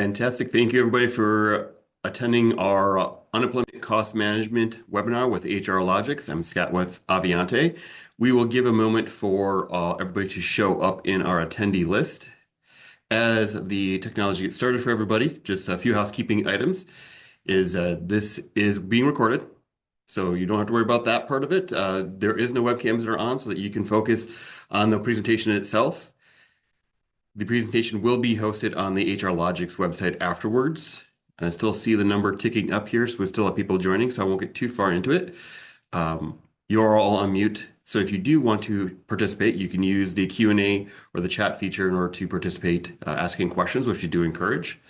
Fantastic. Thank you, everybody, for attending our unemployment cost management webinar with HRlogics. I'm Scott with Avionte. We will give a moment for everybody to show up in our attendee list. As the technology gets started for everybody, just a few housekeeping items is this is being recorded, so you don't have to worry about that part of it. There is no webcams that are on so that you can focus on the presentation itself. The presentation will be hosted on the HRlogics website afterwards. And I still see the number ticking up here, so we still have people joining, so I won't get too far into it. You are all on mute, so if you do want to participate, you can use the Q&A or the chat feature in order to participate, asking questions, which we do encourage.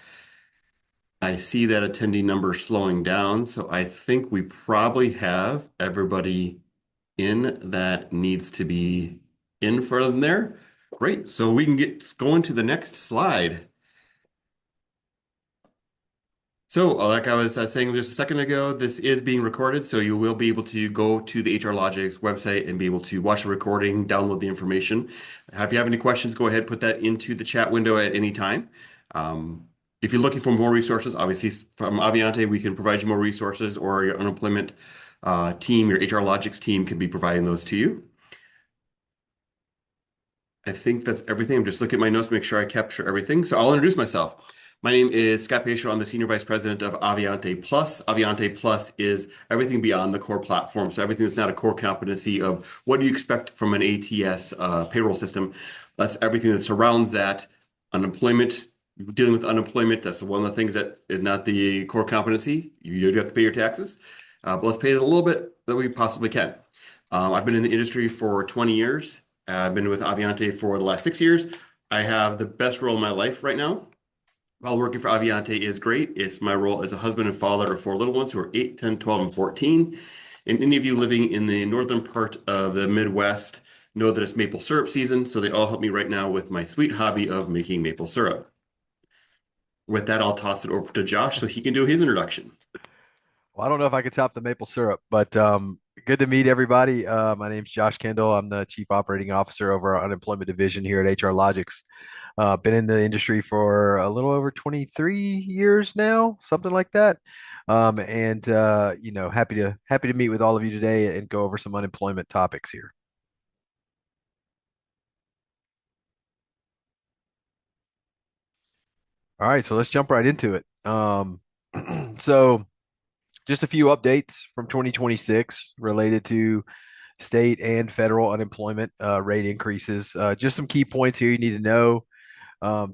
I see that attendee number slowing down, so I think we probably have everybody in that needs to be in for them there. Great. So we can get going to the next slide. So, like I was saying just a second ago, this is being recorded, so you will be able to go to the HRlogics website and be able to watch the recording, download the information. If you have any questions, go ahead, put that into the chat window at any time. If you're looking for more resources, obviously from Avionte, we can provide you more resources, or your unemployment team, your HRlogics team can be providing those to you. I think that's everything. I'm just looking at my notes to make sure I capture everything. So I'll introduce myself. My name is Scott Pacio. I'm the Senior Vice President of Avionte Plus. Avionte Plus is everything beyond the core platform. So everything that's not a core competency of what do you expect from an ATS payroll system. That's everything that surrounds that. Unemployment, dealing with unemployment, that's one of the things that is not the core competency. You do have to pay your taxes, but let's pay it a little bit that we possibly can. I've been in the industry for 20 years. I've been with Avionte for the last 6 years. I have the best role in my life right now. While working for Avionte is great, it's my role as a husband and father of four little ones who are 8, 10, 12, and 14. And any of you living in the northern part of the Midwest know that it's maple syrup season, so they all help me right now with my sweet hobby of making maple syrup. With that, I'll toss it over to Josh so he can do his introduction. Well, I don't know if I could top the maple syrup, but good to meet everybody. My name's Josh Kendall. I'm the Chief Operating Officer over our unemployment division here at HRlogics. Been in the industry for a little over 23 years now, something like that. And happy to meet with all of you today and go over some unemployment topics here. All right, so let's jump right into it. So just a few updates from 2026 related to state and federal unemployment rate increases. Just some key points here you need to know.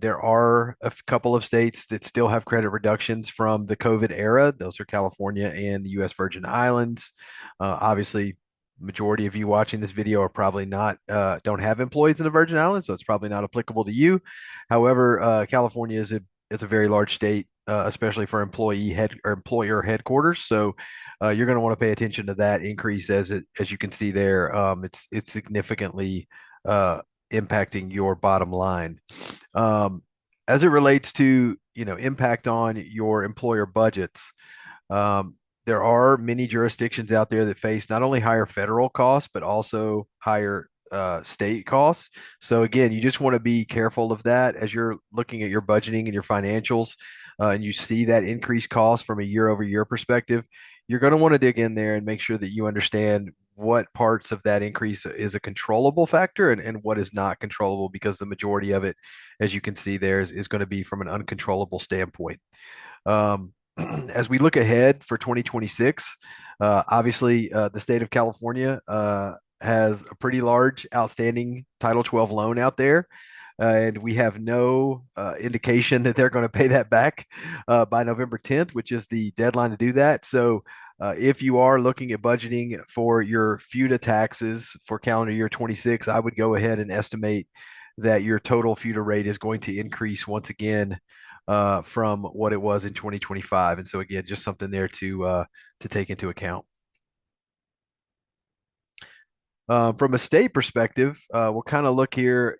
There are a couple of states that still have credit reductions from the COVID era. Those are California and the U.S. Virgin Islands. Obviously, majority of you watching this video are probably not don't have employees in the Virgin Islands, so it's probably not applicable to you. However, California is a very large state, especially for employer headquarters. So you're going to want to pay attention to that increase as you can see there. It's significantly impacting your bottom line. Um, as it relates to impact on your employer budgets, there are many jurisdictions out there that face not only higher federal costs but also higher state costs. So again, you just want to be careful of that as you're looking at your budgeting and your financials, and you see that increased cost from a year-over-year perspective. You're going to want to dig in there and make sure that you understand what parts of that increase is a controllable factor and what is not controllable, because the majority of it, as you can see there, is going to be from an uncontrollable standpoint. Um, as we look ahead for 2026, obviously the state of California has a pretty large outstanding Title 12 loan out there. And we have no indication that they're going to pay that back by November 10th, which is the deadline to do that. So if you are looking at budgeting for your FUTA taxes for calendar year 26, I would go ahead and estimate that your total FUTA rate is going to increase once again from what it was in 2025. And so again, just something there to take into account. From a state perspective, we'll kind of look here.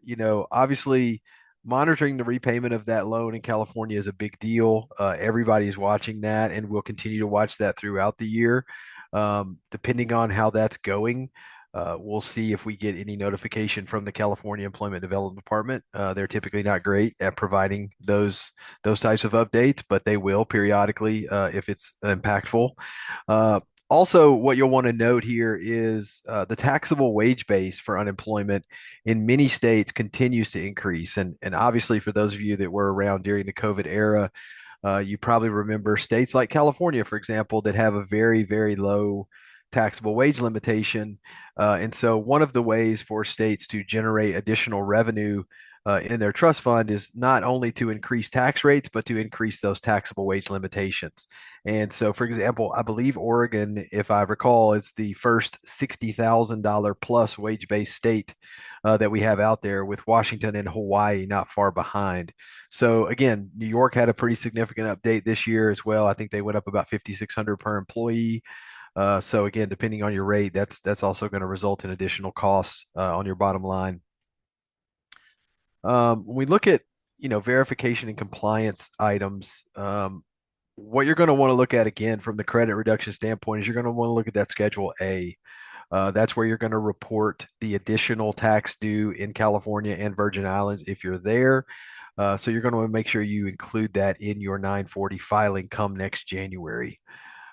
Obviously, monitoring the repayment of that loan in California is a big deal. Everybody's watching that, and we'll continue to watch that throughout the year, depending on how that's going. We'll see if we get any notification from the California Employment Development Department. They're typically not great at providing those types of updates, but they will periodically if it's impactful. Uh, Also, what you'll want to note here is the taxable wage base for unemployment in many states continues to increase. And obviously, for those of you that were around during the COVID era, you probably remember states like California, for example, that have a very, very low taxable wage limitation. And so, one of the ways for states to generate additional revenue in their trust fund is not only to increase tax rates, but to increase those taxable wage limitations. And so, for example, I believe Oregon, if I recall, is the first $60,000 plus wage based state that we have out there, with Washington and Hawaii not far behind. So again, New York had a pretty significant update this year as well. I think they went up about 5,600 per employee. So again, depending on your rate, that's also going to result in additional costs on your bottom line. When we look at verification and compliance items, what you're going to want to look at again from the credit reduction standpoint is you're going to want to look at that Schedule A. That's where you're going to report the additional tax due in California and Virgin Islands if you're there. So you're going to want to make sure you include that in your 940 filing come next January.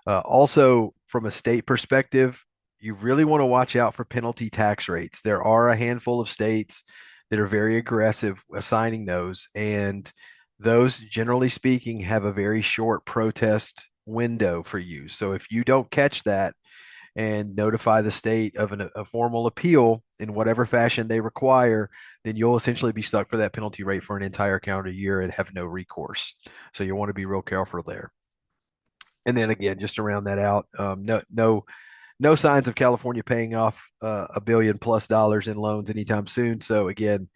Also, from a state perspective, you really want to watch out for penalty tax rates. There are a handful of states that are very aggressive assigning those, and those, generally speaking, have a very short protest window for you. So if you don't catch that and notify the state of a formal appeal in whatever fashion they require, then you'll essentially be stuck for that penalty rate for an entire calendar year and have no recourse. So you want to be real careful there. And then again, just to round that out, no signs of California paying off $1 billion+ in loans anytime soon. So again,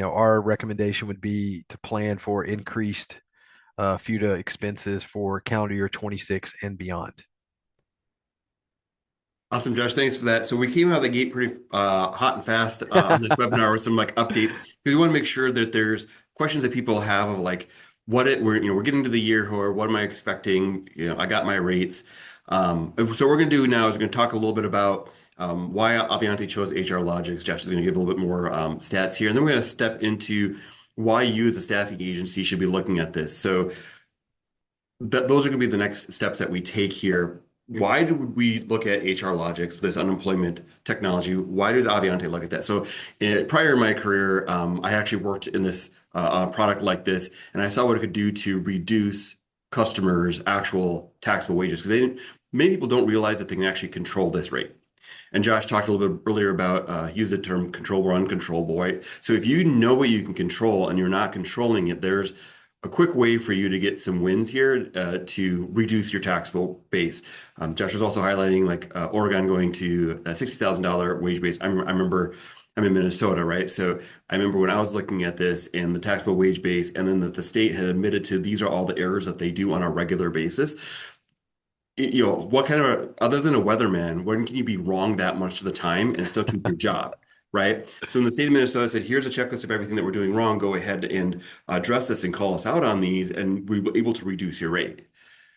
our recommendation would be to plan for increased FUTA expenses for calendar year 26 and beyond. Awesome, Josh. Thanks for that. So we came out of the gate pretty hot and fast on this webinar with some like updates because we want to make sure that there's questions that people have of like we're getting to the year or what am I expecting? I got my rates. So what we're going to do now is we're going to talk a little bit about why Avionte chose HRlogics. Josh is going to give a little bit more stats here, and then we're going to step into why you as a staffing agency should be looking at this. So those are going to be the next steps that we take here. Why did we look at HRlogics, this unemployment technology? Why did Avionte look at that? So prior in my career, I actually worked in this product like this, and I saw what it could do to reduce customers' actual taxable wages because many people don't realize that they can actually control this rate. And Josh talked a little bit earlier about use the term controllable or uncontrollable, right? So if you know what you can control and you're not controlling it, there's a quick way for you to get some wins here to reduce your taxable base. Josh was also highlighting like Oregon going to a $60,000 wage base. I remember I'm in Minnesota, right? So I remember when I was looking at this and the taxable wage base, and then the state had admitted to these are all the errors that they do on a regular basis. What kind of, other than a weatherman, when can you be wrong that much of the time and still keep your job? Right. So in the state of Minnesota said, here's a checklist of everything that we're doing wrong. Go ahead and address this and call us out on these, and we were able to reduce your rate.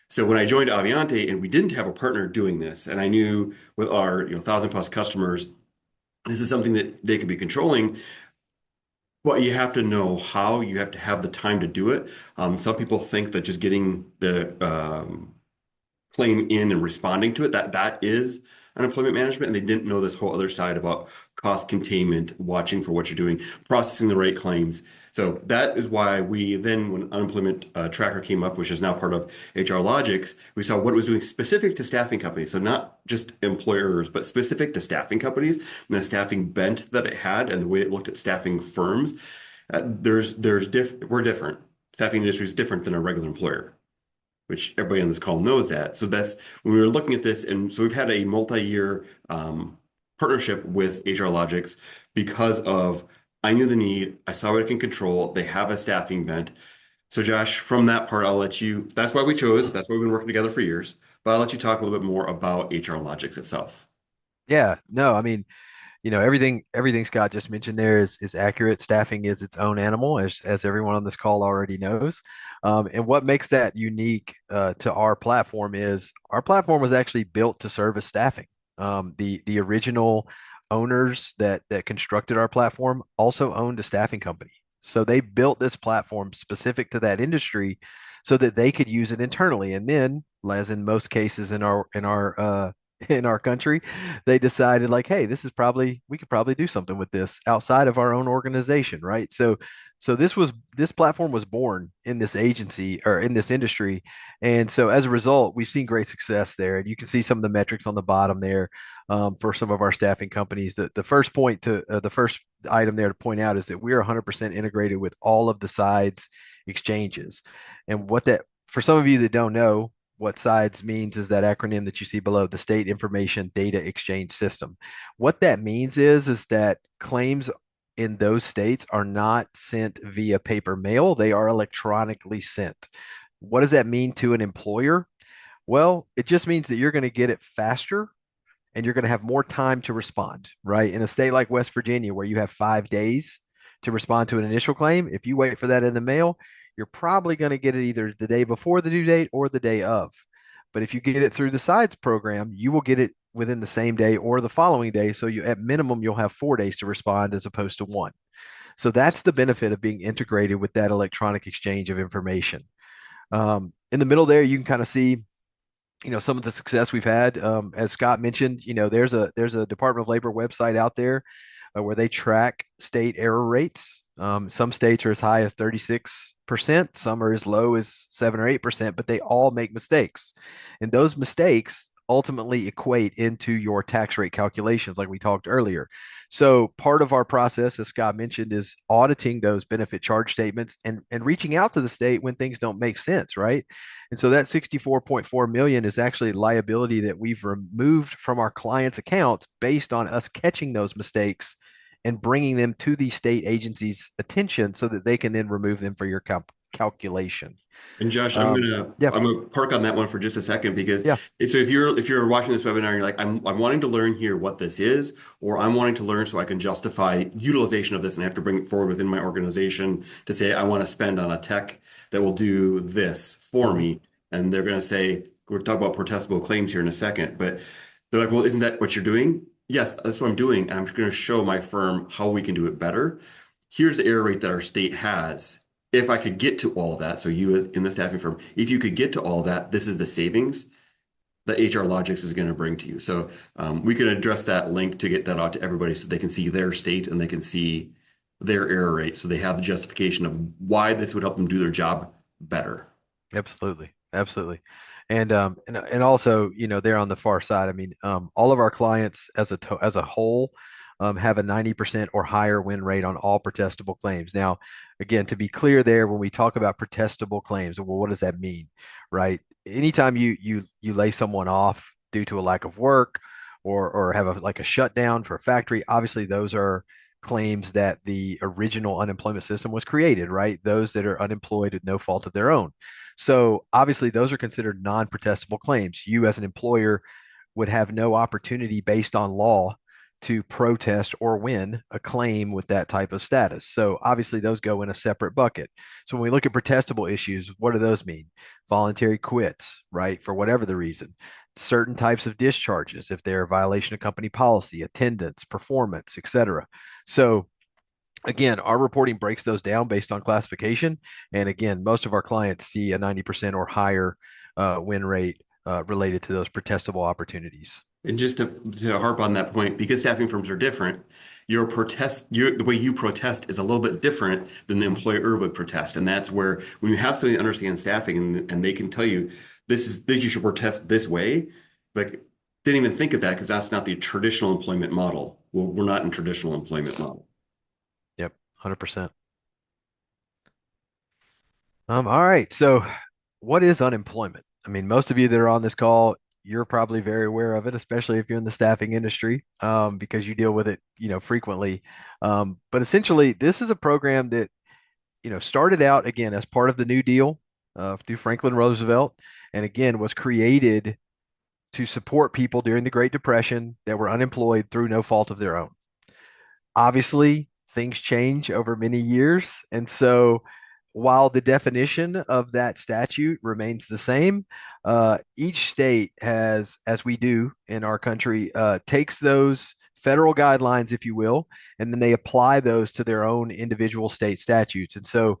So when I joined Avionte and we didn't have a partner doing this, and I knew with our 1,000+ customers, this is something that they could be controlling. But you have to know how, you have to have the time to do it. Some people think that just getting the claim in and responding to it, that is unemployment management, and they didn't know this whole other side about cost containment, watching for what you're doing, processing the right claims. So that is why we then, when unemployment tracker came up, which is now part of HRlogics, we saw what it was doing specific to staffing companies. So not just employers, but specific to staffing companies and the staffing bent that it had and the way it looked at staffing firms. We're different. Staffing industry is different than a regular employer, which everybody on this call knows that. So that's when we were looking at this. And so we've had a multi-year partnership with HRlogics because of, I knew the need, I saw what it can control, they have a staffing bent. So Josh, from that part, that's why we chose, that's why we've been working together for years, but I'll let you talk a little bit more about HRlogics itself. Yeah, no, I mean, everything Scott just mentioned there is accurate. Staffing is its own animal, as everyone on this call already knows. And what makes that unique to our platform is our platform was actually built to service staffing. The original owners that constructed our platform also owned a staffing company. So they built this platform specific to that industry so that they could use it internally. And then, as in most cases in our country, they decided like, hey, this is probably we could probably do something with this outside of our own organization, right? So this platform was born in this agency or in this industry. And so as a result, we've seen great success there. And you can see some of the metrics on the bottom there for some of our staffing companies. The first point to the first item there to point out is that we are 100% integrated with all of the sides exchanges. And what that, for some of you that don't know, what SIDES means is that acronym that you see below, the State Information Data Exchange System. What that means is that claims in those states are not sent via paper mail, they are electronically sent. What does that mean to an employer? Well, it just means that you're going to get it faster and you're going to have more time to respond, right? In a state like West Virginia, where you have 5 days to respond to an initial claim, if you wait for that in the mail, you're probably going to get it either the day before the due date or the day of. But if you get it through the SIDES program, you will get it within the same day or the following day. So you, at minimum, you'll have 4 days to respond as opposed to one. So that's the benefit of being integrated with that electronic exchange of information. In the middle there, you can kind of see some of the success we've had. As Scott mentioned, there's a Department of Labor website out there where they track state error rates. Some states are as high as 36%, some are as low as 7 or 8%, but they all make mistakes, and those mistakes ultimately equate into your tax rate calculations, like we talked earlier. So part of our process, as Scott mentioned, is auditing those benefit charge statements and reaching out to the state when things don't make sense, right? And so that 64.4 million is actually liability that we've removed from our clients' accounts based on us catching those mistakes and bringing them to the state agency's attention so that they can then remove them for your calculation. And Josh, Yeah, I'm gonna park on that one for just a second because yeah. so if you're watching this webinar and you're like, I'm wanting to learn here what this is, or I'm wanting to learn so I can justify utilization of this and I have to bring it forward within my organization to say I want to spend on a tech that will do this for Mhm. me. And they're gonna say, we're talking about protestable claims here in a second, but they're like, well, isn't that what you're doing? Yes, that's what I'm doing, and I'm just gonna show my firm how we can do it better. Here's the error rate that our state has. If I could get to all of that, so you in the staffing firm, if you could get to all of that, this is the savings that HRlogics is going to bring to you. So we can address that link to get that out to everybody so they can see their state and they can see their error rate. So they have the justification of why this would help them do their job better. Absolutely. Absolutely. And also, they're on the far side. I mean, all of our clients as a whole have a 90% or higher win rate on all protestable claims. Now, again, to be clear there, when we talk about protestable claims, well, what does that mean? Right? Anytime you lay someone off due to a lack of work or have like a shutdown for a factory, obviously those are claims that the original unemployment system was created, right? Those that are unemployed with no fault of their own. So obviously, those are considered non-protestable claims. You, as an employer, would have no opportunity based on law to protest or win a claim with that type of status. So obviously, those go in a separate bucket. So when we look at protestable issues, what do those mean? Voluntary quits, right? For whatever the reason. Certain types of discharges, if they're a violation of company policy, attendance, performance, etc. So again, our reporting breaks those down based on classification. And again, most of our clients see a 90% or higher win rate related to those protestable opportunities. And just to harp on that point, because staffing firms are different, the way you protest is a little bit different than the Mhm. employer would protest. And that's where when you have somebody that understands staffing and they can tell you this you should protest this way, like didn't even think of that because that's not the traditional employment model. Well, we're not in traditional employment model. Yep, 100%. All right. So, what is unemployment? I mean, most of you that are on this call, you're probably very aware of it, especially if you're in the staffing industry, because you deal with it, frequently. But essentially, this is a program that started out again as part of the New Deal through Franklin Roosevelt, and again was created to support people during the Great Depression that were unemployed through no fault of their own. Obviously, things change over many years, and so while the definition of that statute remains the same, each state has, as we do in our country, takes those federal guidelines, if you will, and then they apply those to their own individual state statutes. And so,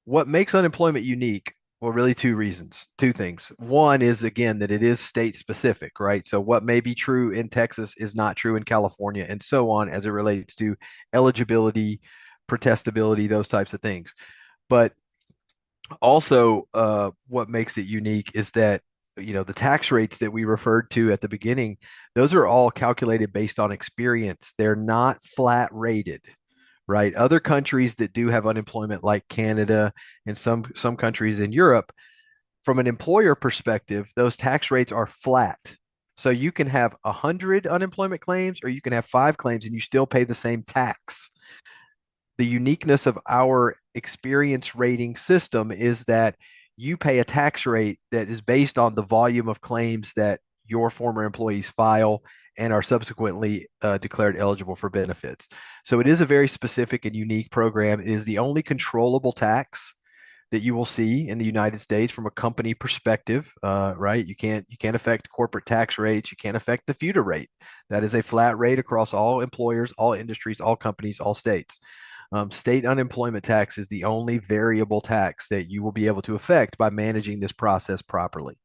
what makes unemployment unique? Well, really two reasons, two things. One is, again, that it is state specific, right? So, what may be true in Texas is not true in California, and so on as it relates to eligibility, protestability, those types of things. But also, what makes it unique is that the tax rates that we referred to at the beginning, those are all calculated based on experience. They're not flat rated, right? Other countries that do have unemployment, like Canada and some countries in Europe, from an employer perspective, those tax rates are flat. So you can have 100 unemployment claims, or you can have 5 claims, and you still pay the same tax. The uniqueness of our experience rating system is that you pay a tax rate that is based on the volume of claims that your former employees file and are subsequently declared eligible for benefits. So it is a very specific and unique program. It is the only controllable tax that you will see in the United States from a company perspective, right? You can't affect corporate tax rates. You can't affect the FUTA rate. That is a flat rate across all employers, all industries, all companies, all states. State unemployment tax is the only variable tax that you will be able to affect by managing this process properly.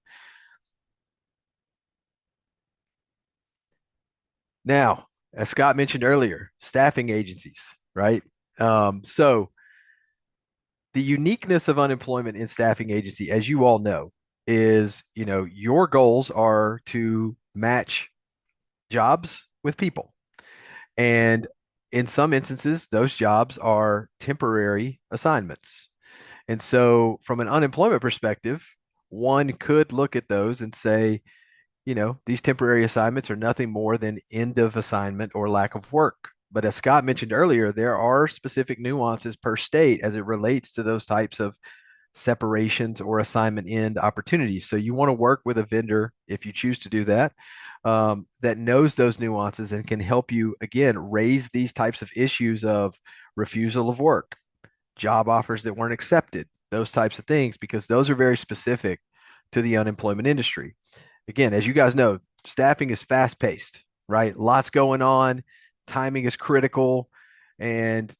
Now, as Scott mentioned earlier, staffing agencies, right? So the uniqueness of unemployment in staffing agency, as you all know, is your goals are to match jobs with people. And in some instances, those jobs are temporary assignments. And so, from an unemployment perspective, one could look at those and say, these temporary assignments are nothing more than end of assignment or lack of work. But as Scott mentioned earlier, there are specific nuances per state as it relates to those types of separations or assignment end opportunities. So you want to work with a vendor, if you choose to do that, that knows those nuances and can help you, again, raise these types of issues of refusal of work, job offers that weren't accepted, those types of things, because those are very specific to the unemployment industry. Again, as you guys know, staffing is fast paced, right? Lots going on, timing is critical. And,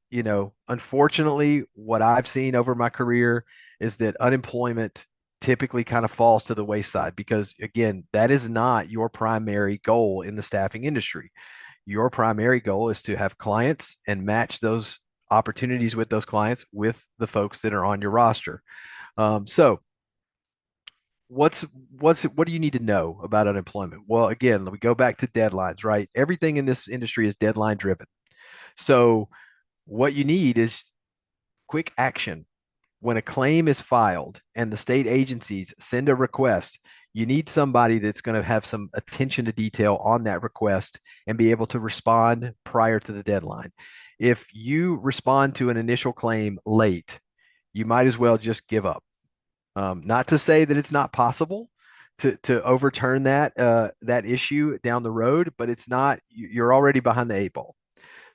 unfortunately, what I've seen over my career is that unemployment typically kind of falls to the wayside because, again, that is not your primary goal in the staffing industry. Your primary goal is to have clients and match those opportunities with those clients with the folks that are on your roster. So, what do you need to know about unemployment? Well, again, we go back to deadlines, right? Everything in this industry is deadline driven. So, what you need is quick action. When a claim is filed and the state agencies send a request, you need somebody that's going to have some attention to detail on that request and be able to respond prior to the deadline. If you respond to an initial claim late, you might as well just give up. Not to say that it's not possible to overturn that issue down the road, but it's not. You're already behind the 8 ball.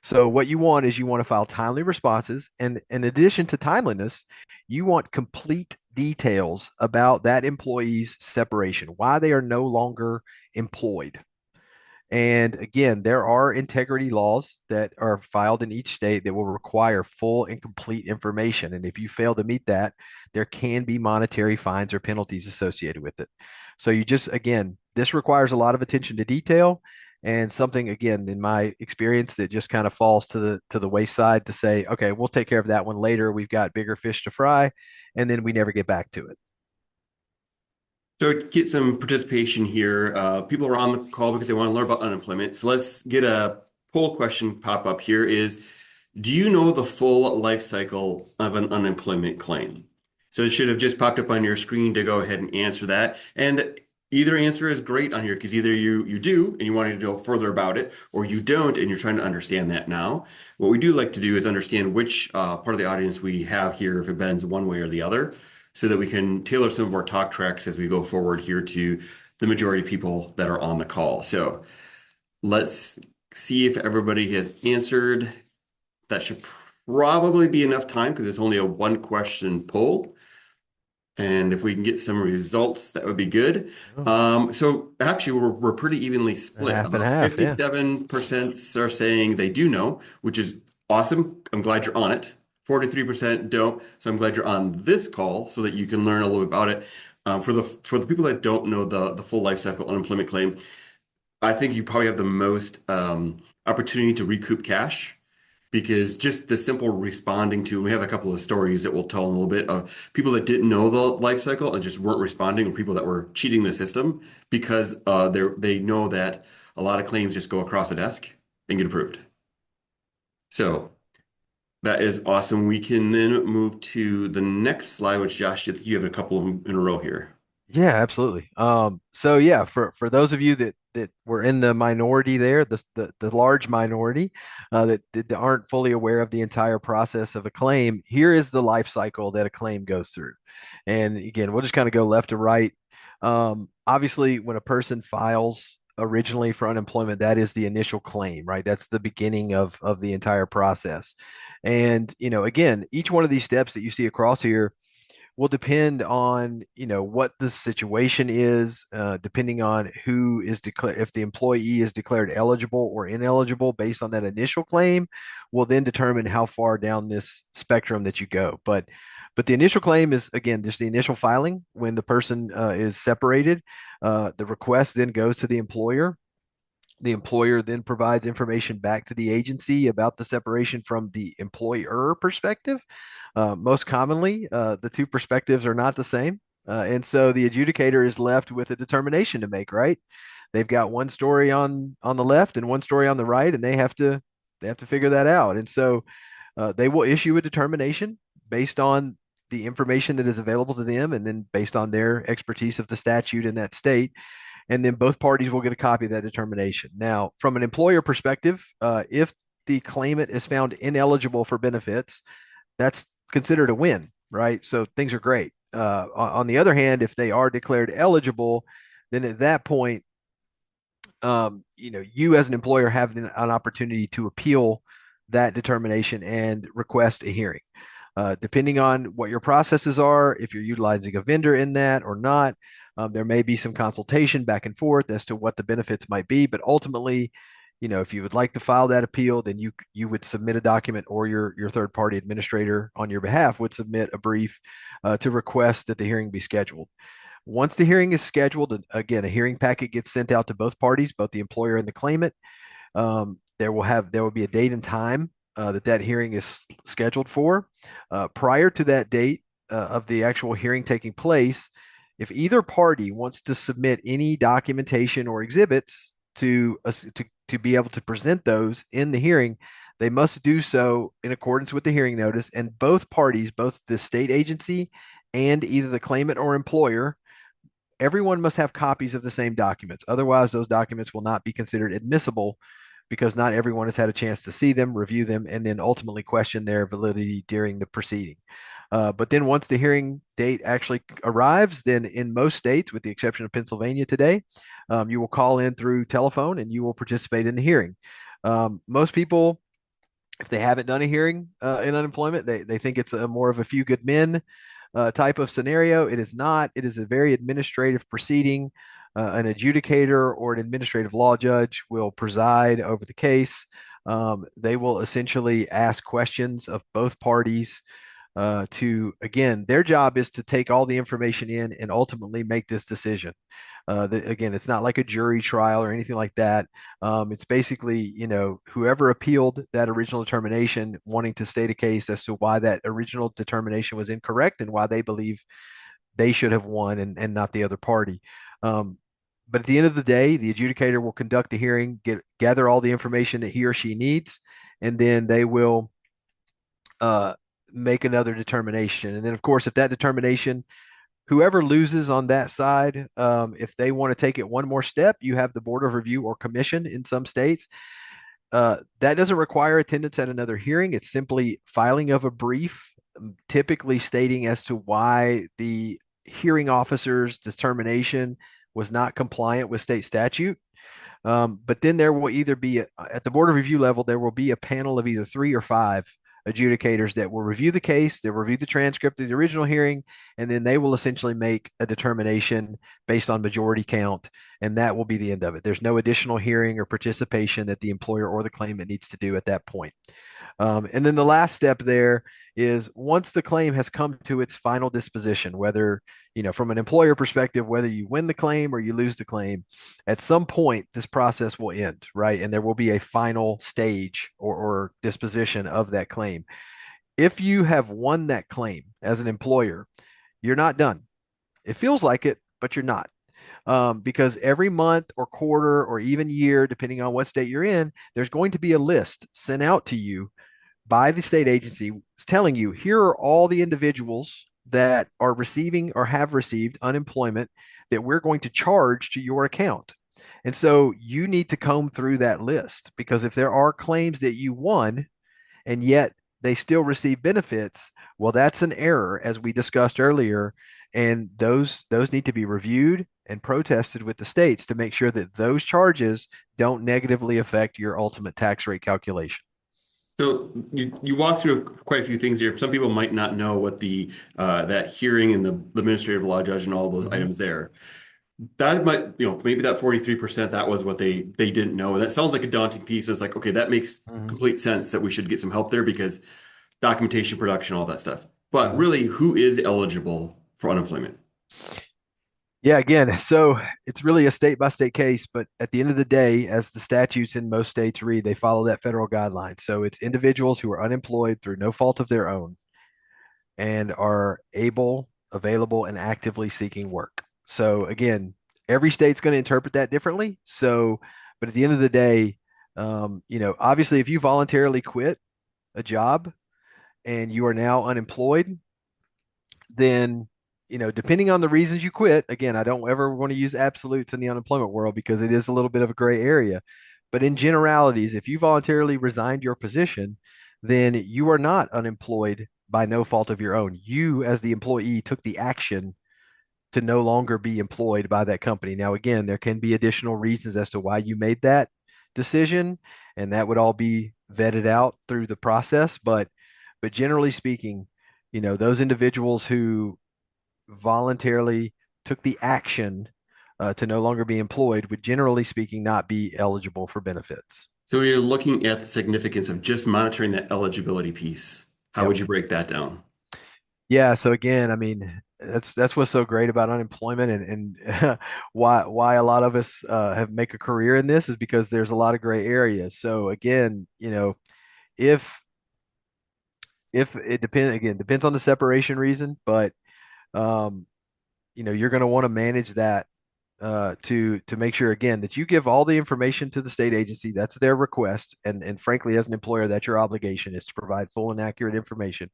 So what you want is you want to file timely responses, and in addition to timeliness, you want complete details about that employee's separation, why they are no longer employed. And again, there are integrity laws that are filed in each state that will require full and complete information. And if you fail to meet that, there can be monetary fines or penalties associated with it. So again, this requires a lot of attention to detail and something, again, in my experience, that just kind of falls to the wayside to say, okay, we'll take care of that one later. We've got bigger fish to fry, and then we never get back to it. So to get some participation here, people are on the call because they want to learn about unemployment. So let's get a poll question pop up here is, do you know the full life cycle of an unemployment claim? So it should have just popped up on your screen to go ahead and answer that. And either answer is great on here because either you do and you want to know further about it, or you don't and you're trying to understand that now. What we do like to do is understand which part of the audience we have here, if it bends one way or the other, so that we can tailor some of our talk tracks as we go forward here to the majority of people that are on the call. So let's see if everybody has answered. That should probably be enough time because it's only a one question poll. And if we can get some results, that would be good. Oh, So actually, we're pretty evenly split. half and About half, yeah. 57% are saying they do know, which is awesome. I'm glad you're on it. 43% don't. So I'm glad you're on this call so that you can learn a little bit about it. For the people that don't know the full life cycle unemployment claim, I think you probably have the most opportunity to recoup cash because just the simple responding to, we have a couple of stories that we'll tell in a little bit of people that didn't know the life cycle and just weren't responding, or people that were cheating the system because they know that a lot of claims just go across the desk and get approved. So that is awesome. We can then move to the next slide, which Josh, you have a couple of them in a row here. Yeah, absolutely. So yeah, for those of you that were in the minority there, the large minority that aren't fully aware of the entire process of a claim, here is the life cycle that a claim goes through. And again, we'll just kind of go left to right. Obviously, when a person files originally for unemployment, that is the initial claim, right? That's the beginning of the entire process. And again, each one of these steps that you see across here will depend on what the situation is, depending on who is declared, if the employee is declared eligible or ineligible based on that initial claim, will then determine how far down this spectrum that you go. But the initial claim is, again, just the initial filing when the person is separated. The request then goes to the employer. The employer then provides information back to the agency about the separation from the employer perspective. Most commonly, the two perspectives are not the same. And so the adjudicator is left with a determination to make, right? They've got one story on the left and one story on the right, and they have to figure that out. And so they will issue a determination based on the information that is available to them, and then based on their expertise of the statute in that state, and then both parties will get a copy of that determination. Now, from an employer perspective, if the claimant is found ineligible for benefits, that's considered a win, right? So things are great. On the other hand, if they are declared eligible, then at that point, you as an employer have an opportunity to appeal that determination and request a hearing. Depending on what your processes are, if you're utilizing a vendor in that or not, there may be some consultation back and forth as to what the benefits might be. But ultimately, if you would like to file that appeal, then you would submit a document, or your third party administrator on your behalf would submit a brief to request that the hearing be scheduled. Once the hearing is scheduled, again, a hearing packet gets sent out to both parties, both the employer and the claimant. There will be a date and time that hearing is scheduled for. Prior to that date of the actual hearing taking place, if either party wants to submit any documentation or exhibits to be able to present those in the hearing, they must do so in accordance with the hearing notice. And both parties, both the state agency and either the claimant or employer, everyone must have copies of the same documents. Otherwise, those documents will not be considered admissible because not everyone has had a chance to see them, review them, and then ultimately question their validity during the proceeding. But then once the hearing date actually arrives, then in most states, with the exception of Pennsylvania today, you will call in through telephone and you will participate in the hearing. Most people, if they haven't done a hearing in unemployment, they think it's a more of a few good men type of scenario. It is not. It is a very administrative proceeding. An adjudicator or an administrative law judge will preside over the case. They will essentially ask questions of both parties again, their job is to take all the information in and ultimately make this decision. Again, it's not like a jury trial or anything like that. It's basically, whoever appealed that original determination wanting to state a case as to why that original determination was incorrect and why they believe they should have won and not the other party. But at the end of the day, the adjudicator will conduct the hearing, gather all the information that he or she needs, and then they will uh, make another determination. And then, of course, if that determination, whoever loses on that side, if they want to take it one more step, you have the board of review or commission in some states. That doesn't require attendance at another hearing. It's simply filing of a brief, typically stating as to why the hearing officer's determination was not compliant with state statute. But then there will either be at the board of review level, there will be a panel of either three or five adjudicators that will review the case, they'll review the transcript of the original hearing, and then they will essentially make a determination based on majority count, and that will be the end of it. There's no additional hearing or participation that the employer or the claimant needs to do at that point. And then the last step there is once the claim has come to its final disposition, whether, from an employer perspective, whether you win the claim or you lose the claim, at some point this process will end, right? And there will be a final stage or disposition of that claim. If you have won that claim as an employer, you're not done. It feels like it, but you're not. Because every month or quarter or even year, depending on what state you're in, there's going to be a list sent out to you by the state agency telling you here are all the individuals that are receiving or have received unemployment that we're going to charge to your account. And so you need to comb through that list because if there are claims that you won and yet they still receive benefits, well, that's an error, as we discussed earlier. And those need to be reviewed and protested with the states to make sure that those charges don't negatively affect your ultimate tax rate calculation. So you walk through quite a few things here. Some people might not know what the that hearing and the administrative law judge and all those Mhm. items there. That might, maybe that 43%, that was what they didn't know. And that sounds like a daunting piece. It's like, okay, that makes Mhm. complete sense that we should get some help there because documentation, production, all that stuff. But Mhm. really, who is eligible for unemployment? Yeah, again, so it's really a state by state case, but at the end of the day, as the statutes in most states read, they follow that federal guideline. So it's individuals who are unemployed through no fault of their own and are able, available, and actively seeking work. So again, every state's going to interpret that differently. So, but at the end of the day, obviously, if you voluntarily quit a job and you are now unemployed, then depending on the reasons you quit, again, I don't ever want to use absolutes in the unemployment world because it is a little bit of a gray area. But in generalities, if you voluntarily resigned your position, then you are not unemployed by no fault of your own. You, as the employee, took the action to no longer be employed by that company. Now, again, there can be additional reasons as to why you made that decision, and that would all be vetted out through the process. But generally speaking, those individuals who voluntarily took the action to no longer be employed would generally speaking not be eligible for benefits. So you're looking at the significance of just monitoring that eligibility piece. How Yep. would you break that down? Yeah. So again, I mean, that's what's so great about unemployment and why a lot of us have make a career in this is because there's a lot of gray areas. So again, if if it depends on the separation reason, but um, you're going to want to manage that to make sure again that you give all the information to the state agency. That's their request, and frankly, as an employer, that's your obligation is to provide full and accurate information.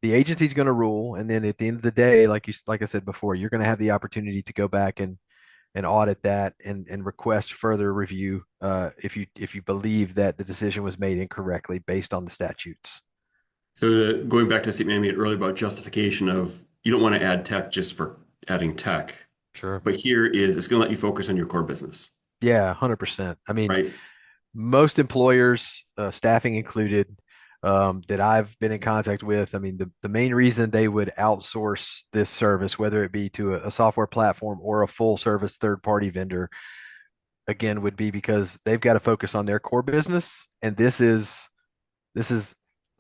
The agency's going to rule, and then at the end of the day, like I said before, you're going to have the opportunity to go back and audit that and request further review if you believe that the decision was made incorrectly based on the statutes. So going back to the statement I made earlier about justification of you don't want to add tech just for adding tech, Sure. but here is it's going to let you focus on your core business, Yeah, 100%. I mean, right? most employers, staffing included, that I've been in contact with, I mean, the main reason they would outsource this service, whether it be to a software platform or a full service third party vendor, again, would be because they've got to focus on their core business. And this is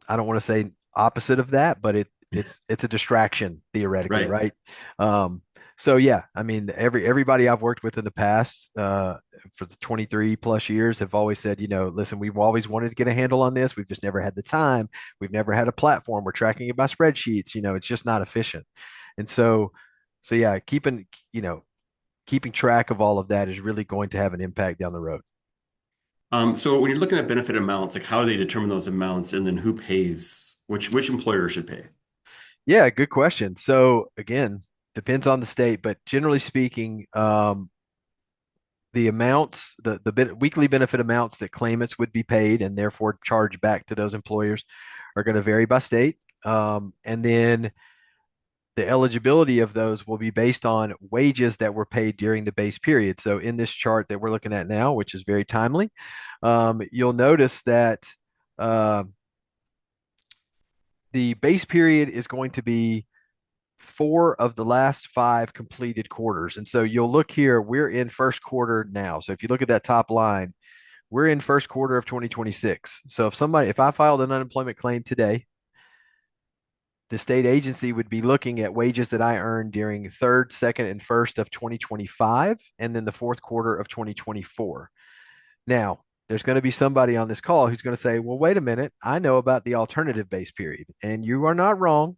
I don't want to say opposite of that, but it's a distraction theoretically, Right. right? Um, so yeah, I mean, everybody I've worked with in the past, for the 23 plus years have always said, listen, we've always wanted to get a handle on this. We've just never had the time. We've never had a platform. We're tracking it by spreadsheets. It's just not efficient. And so yeah, keeping track of all of that is really going to have an impact down the road. So when you're looking at benefit amounts, like how do they determine those amounts and then who pays, which employer should pay? Yeah, good question. So again, depends on the state, but generally speaking, the amounts, weekly benefit amounts that claimants would be paid and therefore charged back to those employers are going to vary by state. And then the eligibility of those will be based on wages that were paid during the base period. So in this chart that we're looking at now, which is very timely, you'll notice that uh, the base period is going to be 4 of the last 5 completed quarters. And so you'll look here, we're in first quarter now. So if you look at that top line, we're in first quarter of 2026. So if I filed an unemployment claim today, the state agency would be looking at wages that I earned during third, second, and first of 2025, and then the fourth quarter of 2024. Now, there's going to be somebody on this call who's going to say, well, wait a minute, I know about the alternative base period. And you are not wrong.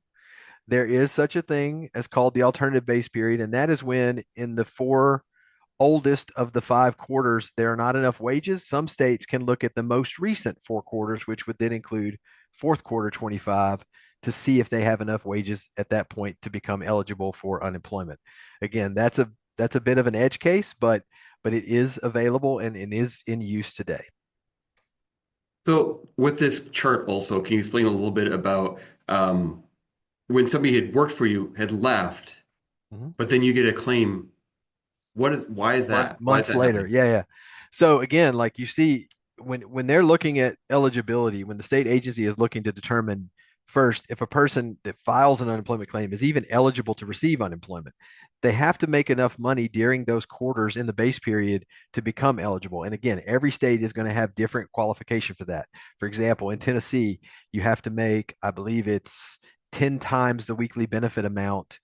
There is such a thing as called the alternative base period, and that is when in the 4 oldest of the 5 quarters there are not enough wages. Some states can look at the most recent 4 quarters, which would then include fourth quarter 25, to see if they have enough wages at that point to become eligible for unemployment. Again, that's a bit of an edge case, but it is available and it is in use today. So with this chart also, can you explain a little bit about when somebody had worked for you, had left, Mhm. but then you get a claim? Why is that? Why is Months that later. happening? Yeah, yeah. So again, like you see, when they're looking at eligibility, when the state agency is looking to determine first if a person that files an unemployment claim is even eligible to receive unemployment, they have to make enough money during those quarters in the base period to become eligible. And again, every state is going to have different qualification for that. For example, in Tennessee, you have to make, I believe it's 10 times the weekly benefit amount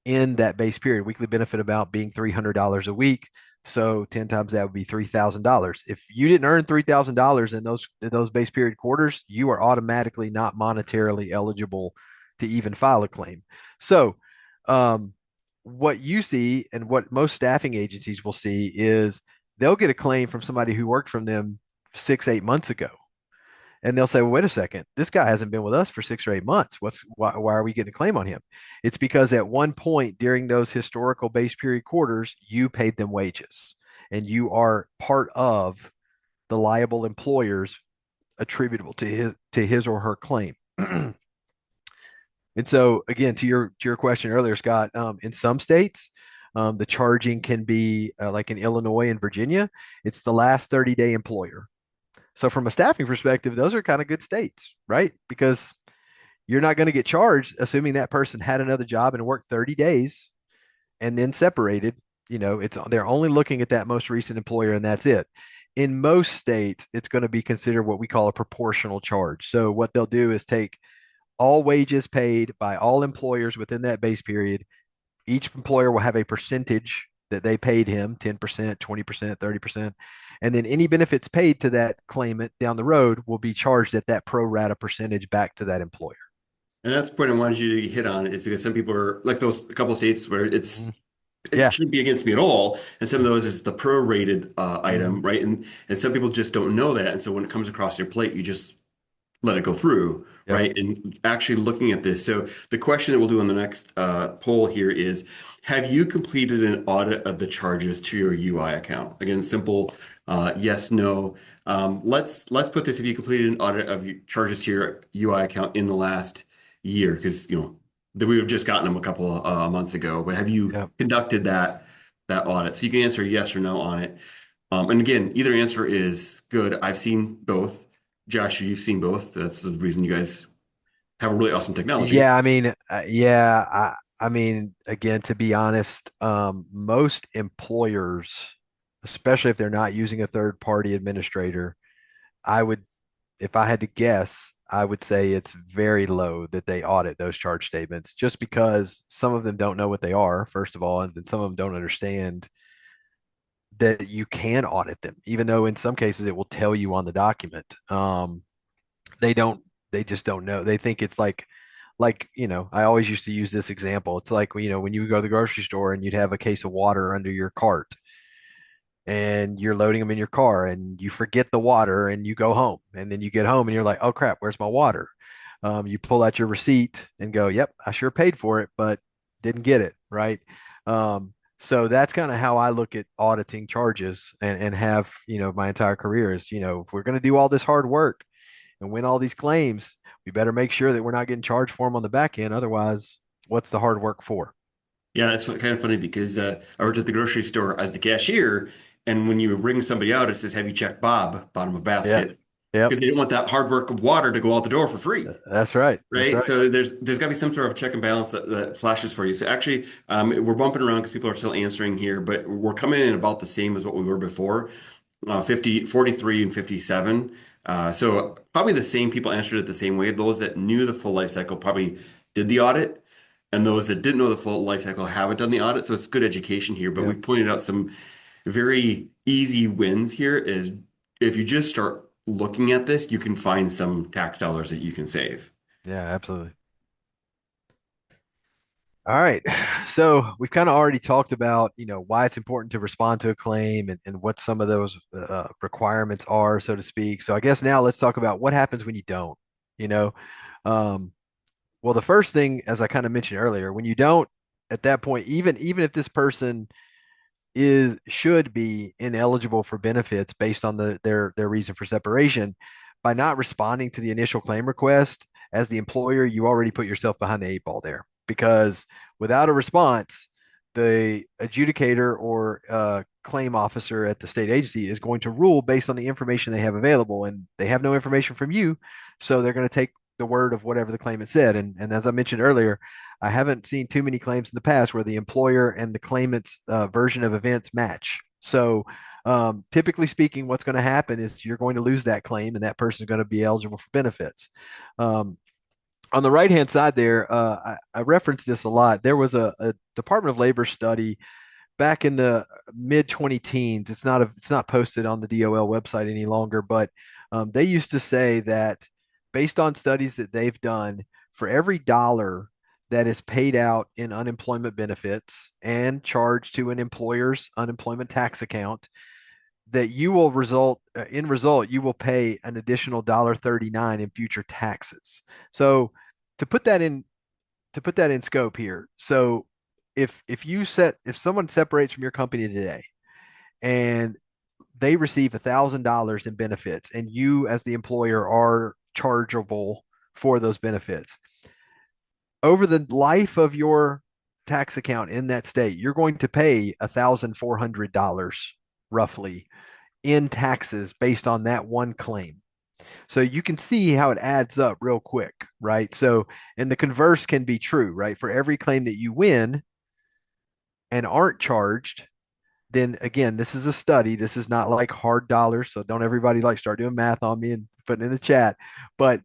in that base period. Weekly benefit about being $300 a week. So 10 times that would be $3,000. If you didn't earn $3,000 in those base period quarters, you are automatically not monetarily eligible to even file a claim. So what you see and what most staffing agencies will see is they'll get a claim from somebody who worked from them 6, 8 months ago, and they'll say, well, wait a second, this guy hasn't been with us for 6 or 8 months. Why are we getting a claim on him? It's because at one point during those historical base period quarters, you paid them wages and you are part of the liable employers attributable to his or her claim. And so again, to your question earlier, Scott, in some states, the charging can be like in Illinois and Virginia, it's the last 30-day employer. So from a staffing perspective, those are kind of good states, right? Because you're not going to get charged, assuming that person had another job and worked 30 days and then separated. They're only looking at that most recent employer and that's it. In most states, it's going to be considered what we call a proportional charge. So what they'll do is take all wages paid by all employers within that base period. Each employer will have a percentage that they paid him, 10%, 20%, 30%. And then any benefits paid to that claimant down the road will be charged at that pro rata percentage back to that employer. And that's the point I wanted you to hit on is because some people are like those a couple of states where Mhm. it Yeah. shouldn't be against me at all, and some of those is the prorated item, Mhm. right? And some people just don't know that, and so when it comes across your plate, you just let it go through, Yep. right? And actually looking at this. So the question that we'll do on the next poll here is, have you completed an audit of the charges to your UI account? Again, simple yes, no. Let's put this, if you completed an audit of your charges to your UI account in the last year, because that we have just gotten them a couple of months ago, but have you Yep. conducted that audit? So you can answer yes or no on it. And again, either answer is good. I've seen both. Josh, you've seen both. That's the reason you guys have a really awesome technology. Yeah. Yeah. I mean, again, to be honest, most employers, especially if they're not using a third party administrator, I would, if I had to guess, I would say it's very low that they audit those charge statements just because some of them don't know what they are, first of all, and then some of them don't understand that you can audit them, even though in some cases it will tell you on the document. They don't, they just don't know. They think it's like, I always used to use this example. It's like, when you go to the grocery store and you'd have a case of water under your cart and you're loading them in your car and you forget the water and you go home and then you get home and you're like, oh crap, where's my water? You pull out your receipt and go, yep, I sure paid for it, but didn't get it, right? So that's kind of how I look at auditing charges and have, my entire career is, if we're going to do all this hard work and win all these claims, we better make sure that we're not getting charged for them on the back end. Otherwise, what's the hard work for? Yeah, it's kind of funny because I worked at the grocery store as the cashier, and when you ring somebody out, it says, "Have you checked Bob?" Bottom of Yeah. basket. Yep. because they don't want that hard work of water to go out the door for free. That's right. That's Right. right. So there's got to be some sort of check and balance that flashes for you. So actually, we're bumping around because people are still answering here, but we're coming in about the same as what we were before, 43 and 57. So probably the same people answered it the same way. Those that knew the full life cycle probably did the audit, and those that didn't know the full life cycle haven't done the audit. So it's good education here. But Yep. we've pointed out some very easy wins here is if you just start looking at this, you can find some tax dollars that you can save. Yeah, absolutely. All right. So we've kind of already talked about, why it's important to respond to a claim and what some of those requirements are, so to speak. So I guess now let's talk about what happens when you don't, you know. Um, well, the first thing, as I kind of mentioned earlier, when you don't, at that point, even if this person should be ineligible for benefits based on their reason for separation, by not responding to the initial claim request as the employer, you already put yourself behind the eight ball there, because without a response, the adjudicator or claim officer at the state agency is going to rule based on the information they have available, and they have no information from you, so they're going to take the word of whatever the claimant said. And as I mentioned earlier, I haven't seen too many claims in the past where the employer and the claimant's version of events match. So, typically speaking, what's going to happen is you're going to lose that claim, and that person is going to be eligible for benefits. Um, on the right hand side there, I referenced this a lot. There was a Department of Labor study back in the mid 20 teens. It's not posted on the DOL website any longer, but they used to say that based on studies that they've done, for every dollar that is paid out in unemployment benefits and charged to an employer's unemployment tax account, that you will result you will pay an additional $1.39 in future taxes. So to put that in scope here, so if someone separates from your company today and they receive $1,000 in benefits, and you as the employer are chargeable for those benefits over the life of your tax account in that state, you're going to pay $1,400 roughly in taxes based on that one claim. So you can see how it adds up real quick, right? So, and the converse can be true, right? For every claim that you win and aren't charged, then again, this is a study. This is not like hard dollars. So don't everybody like start doing math on me and putting in the chat. But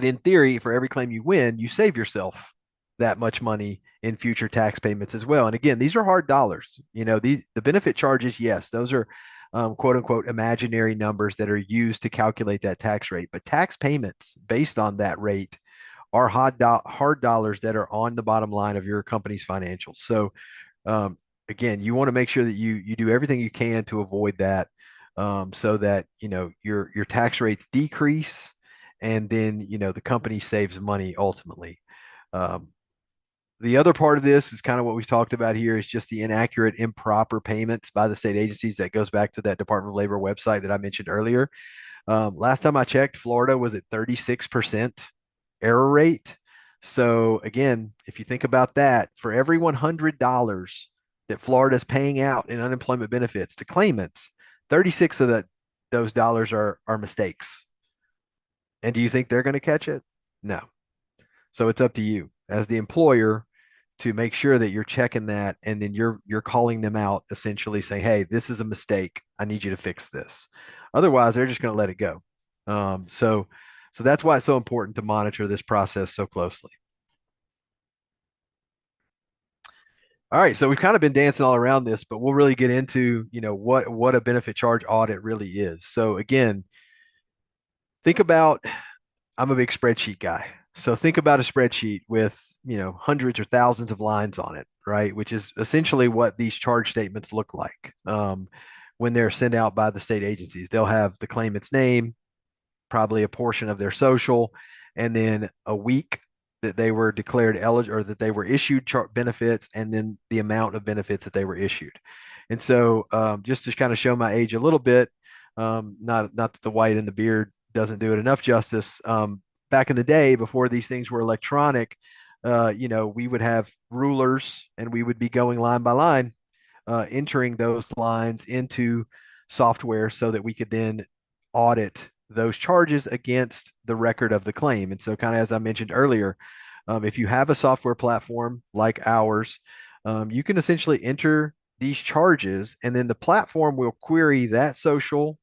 in theory, for every claim you win, you save yourself that much money in future tax payments as well. And again, these are hard dollars. The benefit charges, yes, those are quote unquote imaginary numbers that are used to calculate that tax rate. But tax payments based on that rate are hard dollars that are on the bottom line of your company's financials. So um, again, you want to make sure that you do everything you can to avoid that, so that your tax rates decrease, and then the company saves money ultimately. Um, the other part of this is kind of what we've talked about here, is just the inaccurate, improper payments by the state agencies. That goes back to that Department of Labor website that I mentioned earlier. Last time I checked, Florida was at 36% error rate. So again, if you think about that, for every $100 that Florida is paying out in unemployment benefits to claimants, 36 of those dollars are mistakes. And do you think they're going to catch it? No. So it's up to you as the employer to make sure that you're checking that, and then you're calling them out, essentially saying, "Hey, this is a mistake. I need you to fix this." Otherwise, they're just going to let it go. So that's why it's so important to monitor this process so closely. All right, so we've kind of been dancing all around this, but we'll really get into, what a benefit charge audit really is. So again, think about, I'm a big spreadsheet guy. So think about a spreadsheet with, hundreds or thousands of lines on it, right? Which is essentially what these charge statements look like when they're sent out by the state agencies. They'll have the claimant's name, probably a portion of their social, and then a week that they were declared eligible, or that they were issued benefits, and then the amount of benefits that they were issued. And so, just to kind of show my age a little bit, not that the white in the beard doesn't do it enough justice. Back in the day, before these things were electronic, we would have rulers, and we would be going line by line, entering those lines into software so that we could then audit those charges against the record of the claim. And so, kind of as I mentioned earlier, if you have a software platform like ours, you can essentially enter these charges, and then the platform will query that social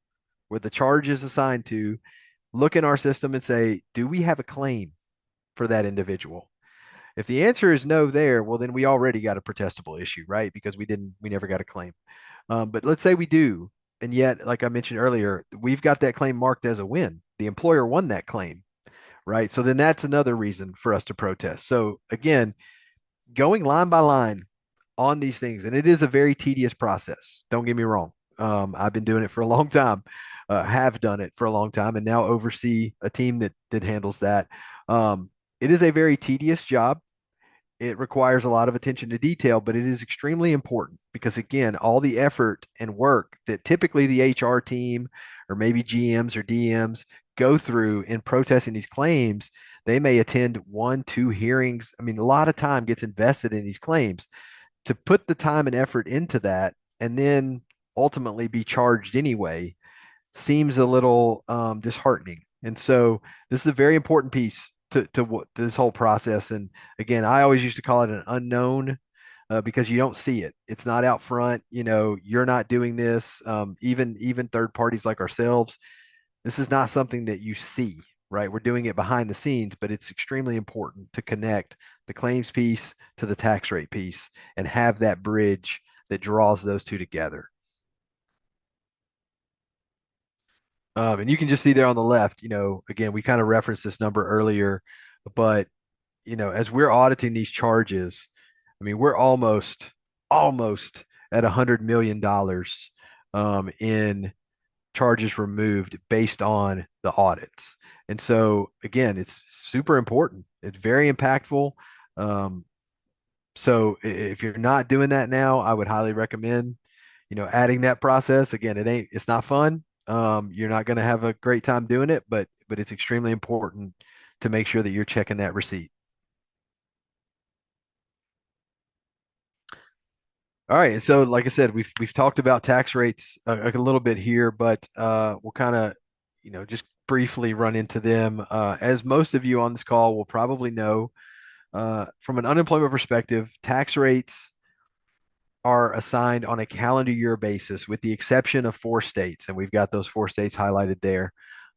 where the charge is assigned to, look in our system and say, do we have a claim for that individual? If the answer is no there, well, then we already got a protestable issue, right? Because we never got a claim. But let's say we do, and yet, like I mentioned earlier, we've got that claim marked as a win. The employer won that claim, right? So then that's another reason for us to protest. So again, going line by line on these things, and it is a very tedious process. Don't get me wrong. I've been doing it for a long time, have done it for a long time, and now oversee a team that handles that. It is a very tedious job. It requires a lot of attention to detail, but it is extremely important because, again, all the effort and work that typically the HR team or maybe GMs or DMs go through in protesting these claims, they may attend one, two hearings. I mean, a lot of time gets invested in these claims. To put the time and effort into that and then ultimately be charged anyway seems a little disheartening. And so this is a very important piece to this whole process. And again, I always used to call it an unknown because you don't see it. It's not out front. You know, you're not doing this. Even third parties like ourselves, this is not something that you see, right? We're doing it behind the scenes, but it's extremely important to connect the claims piece to the tax rate piece and have that bridge that draws those two together. And you can just see there on the left, you know, again, we kind of referenced this number earlier, but you know, as we're auditing these charges, I mean, we're almost at $100 million in charges removed based on the audits. And so again, it's super important. It's very impactful. Um, so if you're not doing that now, I would highly recommend, you know, adding that process. Again, it's not fun. You're not going to have a great time doing it, but it's extremely important to make sure that you're checking that receipt. All right. So like I said, we've talked about tax rates a little bit here, but we'll kind of, you know, just briefly run into them. As most of you on this call will probably know, from an unemployment perspective, tax rates are assigned on a calendar year basis, with the exception of four states, and we've got those four states highlighted there: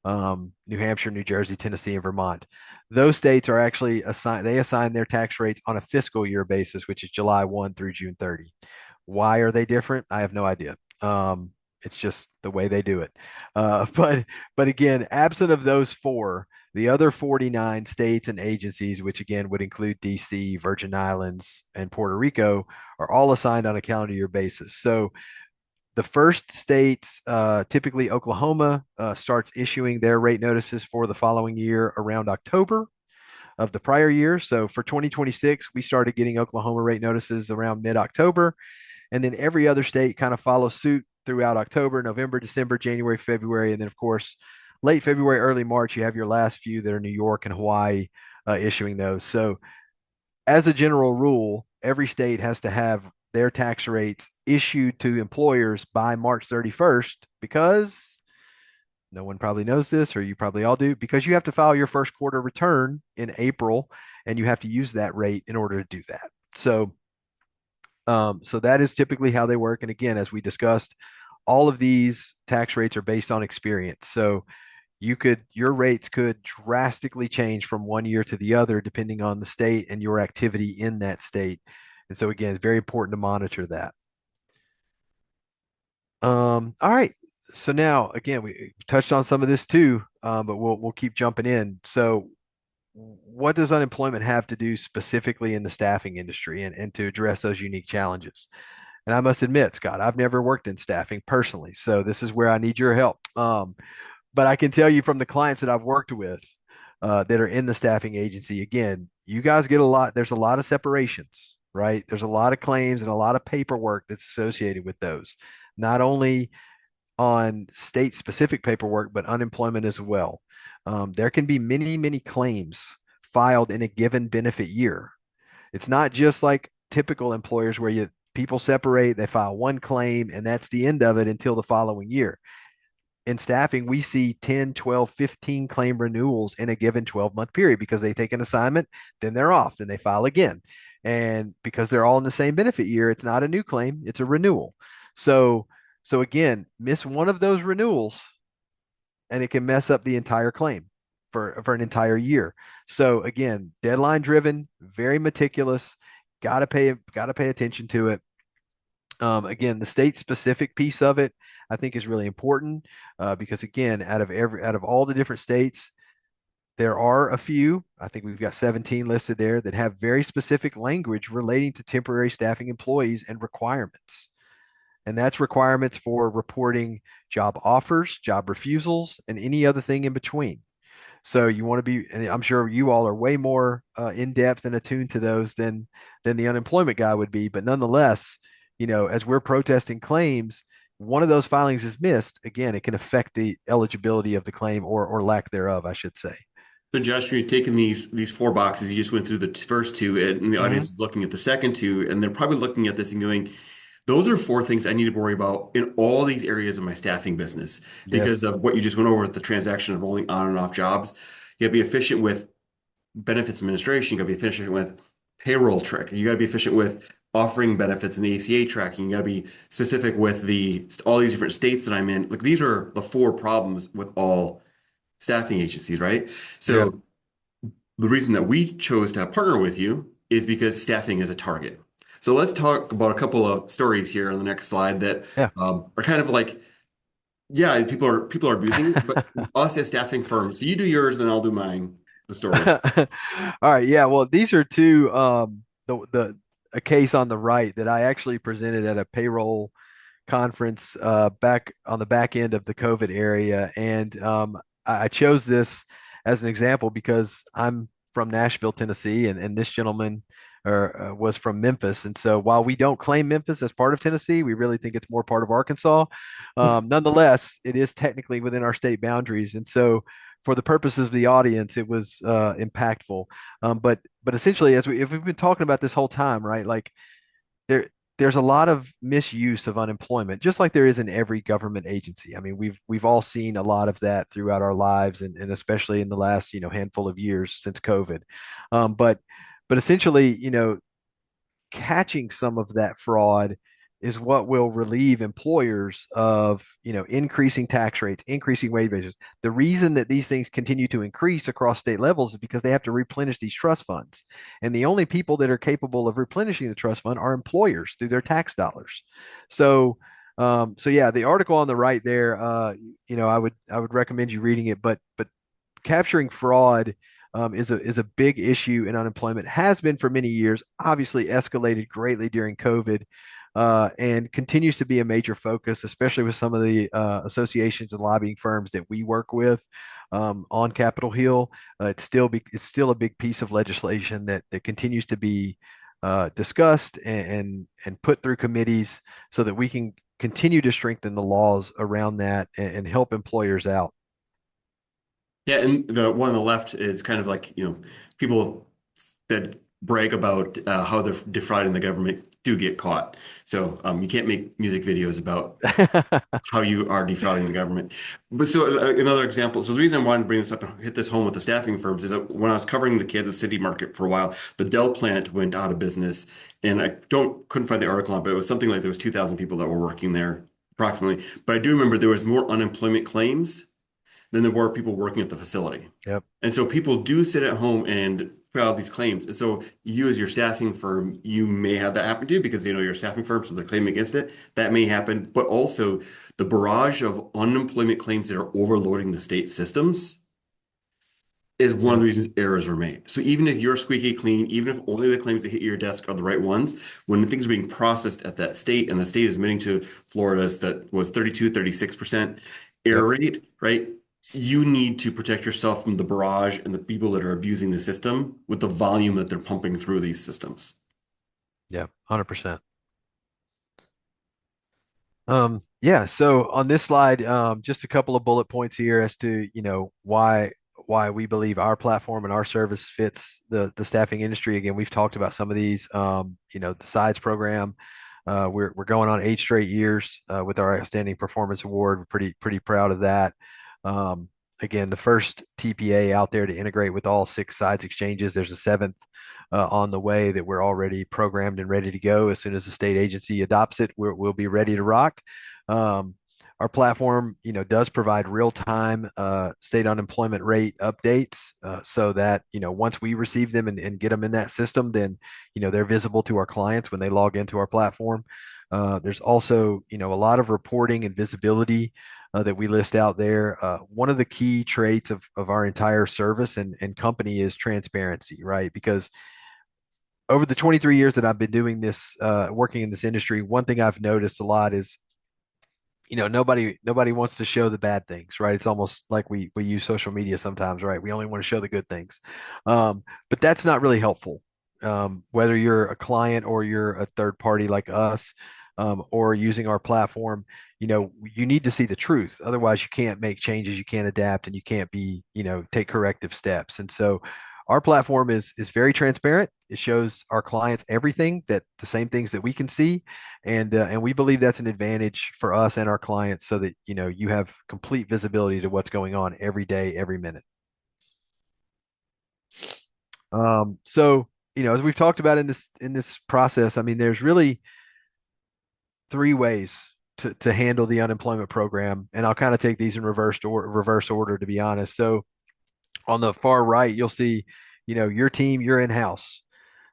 New Hampshire, New Jersey, Tennessee, and Vermont. Those states are actually assigned; they assign their tax rates on a fiscal year basis, which is July 1 through June 30. Why are they different? I have no idea. It's just the way they do it. But again, absent of those four, the other 49 states and agencies, which again would include DC, Virgin Islands, and Puerto Rico, are all assigned on a calendar year basis. So the first states, typically Oklahoma, starts issuing their rate notices for the following year around October of the prior year. So for 2026, we started getting Oklahoma rate notices around mid-October, and then every other state kind of follows suit throughout October, November, December, January, February, and then of course late February, early March, you have your last few that are New York and Hawaii issuing those. So as a general rule, every state has to have their tax rates issued to employers by March 31st because no one probably knows this, or you probably all do, because you have to file your first quarter return in April and you have to use that rate in order to do that. So that is typically how they work. And again, as we discussed, all of these tax rates are based on experience. So your rates could drastically change from one year to the other, depending on the state and your activity in that state. And so again, it's very important to monitor that. All right. So now again, we touched on some of this too, but we'll keep jumping in. So what does unemployment have to do specifically in the staffing industry and to address those unique challenges? And I must admit, Scott, I've never worked in staffing personally, so this is where I need your help. But I can tell you from the clients that I've worked with that are in the staffing agency, again, you guys get a lot, there's a lot of separations, right? There's a lot of claims and a lot of paperwork that's associated with those, not only on state specific paperwork, but unemployment as well. There can be many claims filed in a given benefit year. It's not just like typical employers where people separate, they file one claim, and that's the end of it until the following year. in staffing, we see 10, 12, 15 claim renewals in a given 12-month period because they take an assignment, then they're off, then they file again. And because they're all in the same benefit year, it's not a new claim, it's a renewal. So, so again, miss one of those renewals and it can mess up the entire claim for an entire year. So again, deadline driven, very meticulous, gotta pay attention to it. Again, the state specific piece of it, I think, is really important because again, out of all the different states, there are a few. I think we've got 17 listed there that have very specific language relating to temporary staffing employees and requirements. And that's requirements for reporting job offers, job refusals, and any other thing in between. So you want to be, and I'm sure you all are way more in depth and attuned to those than the unemployment guy would be. But nonetheless, as we're protesting claims, one of those filings is missed. Again, it can affect the eligibility of the claim or lack thereof, I should say. So Josh, you're taking these four boxes, you just went through the first two, and the Hmm. audience is looking at the second two, and they're probably looking at this and going, those are four things I need to worry about in all these areas of my staffing business because Yes. of what you just went over with the transaction of rolling on and off jobs. You got to be efficient with benefits administration. You got to be efficient with payroll track. You got to be efficient with offering benefits and the ACA tracking. You got to be specific with all these different states that I'm in. Like these are the four problems with all staffing agencies, right? Yeah. So the reason that we chose to partner with you is because staffing is a target. So let's talk about a couple of stories here on the next slide that Yeah. are kind of like, yeah, people are abusing it, but us as staffing firms. So you do yours, then I'll do mine. The story. All right. Yeah. Well, these are two, the a case on the right that I actually presented at a payroll conference back on the back end of the COVID area. And I chose this as an example because I'm from Nashville, Tennessee, and this gentleman was from Memphis. And so while we don't claim Memphis as part of Tennessee, we really think it's more part of Arkansas. Nonetheless, it is technically within our state boundaries. And so for the purposes of the audience, it was impactful. But essentially, if we've been talking about this whole time, right? Like there there's a lot of misuse of unemployment, just like there is in every government agency. I mean, we've all seen a lot of that throughout our lives, and especially in the last handful of years since COVID. But essentially, catching some of that fraud is what will relieve employers of increasing tax rates, increasing wage wages. The reason that these things continue to increase across state levels is because they have to replenish these trust funds, and the only people that are capable of replenishing the trust fund are employers through their tax dollars. So yeah, the article on the right there, I would recommend you reading it, but capturing fraud is a big issue in unemployment, has been for many years, obviously escalated greatly during COVID, and continues to be a major focus, especially with some of the associations and lobbying firms that we work with on Capitol Hill. It's still a big piece of legislation that continues to be discussed and put through committees so that we can continue to strengthen the laws around that and help employers out. Yeah, and the one on the left is kind of like, people that brag about how they're defrauding the government do get caught. So you can't make music videos about how you are defrauding the government. But so another example. So the reason I wanted to bring this up and hit this home with the staffing firms is that when I was covering the Kansas City market for a while, the Dell plant went out of business, and I don't couldn't find the article on, it, but it was something like there was 2,000 people that were working there approximately. But I do remember there was more unemployment claims than there were people working at the facility. Yep. And so people do sit at home and file these claims. And so you as your staffing firm, you may have that happen to you because you're a staffing firm, so they're claiming against it. That may happen. But also the barrage of unemployment claims that are overloading the state systems is one of Yep. the reasons errors are made. So even if you're squeaky clean, even if only the claims that hit your desk are the right ones, when things are being processed at that state and the state is admitting to Florida's that was 32, 36% Yep. error rate, right? You need to protect yourself from the barrage and the people that are abusing the system with the volume that they're pumping through these systems. Yeah. 100%. Yeah, so on this slide, just a couple of bullet points here as to, why we believe our platform and our service fits the staffing industry. Again, we've talked about some of these, the sides program. We're going on 8 straight years with our outstanding performance award. We're pretty proud of that. Um, Again, the first TPA out there to integrate with all 6 sides exchanges. There's a seventh on the way that we're already programmed and ready to go. As soon as the state agency adopts it, we'll be ready to rock. Um, our platform, does provide real-time state unemployment rate updates, so that, once we receive them and get them in that system, then, they're visible to our clients when they log into our platform. There's also, a lot of reporting and visibility that we list out there. One of the key traits of our entire service and company is transparency, right? Because over the 23 years that I've been doing this, working in this industry, one thing I've noticed a lot is, nobody wants to show the bad things, right? It's almost like we use social media sometimes, right? We only want to show the good things. But that's not really helpful. Whether you're a client or you're a third party like us, or using our platform, you need to see the truth. Otherwise, you can't make changes, you can't adapt, and you can't take corrective steps. And so our platform is very transparent. It shows our clients everything, that the same things that we can see, and we believe that's an advantage for us and our clients, so that you have complete visibility to what's going on every day, every minute. So as we've talked about in this process, I mean, there's really 3 ways to handle the unemployment program, and I'll kind of take these in reverse order, to be honest. So on the far right, you'll see, your team, you're in-house.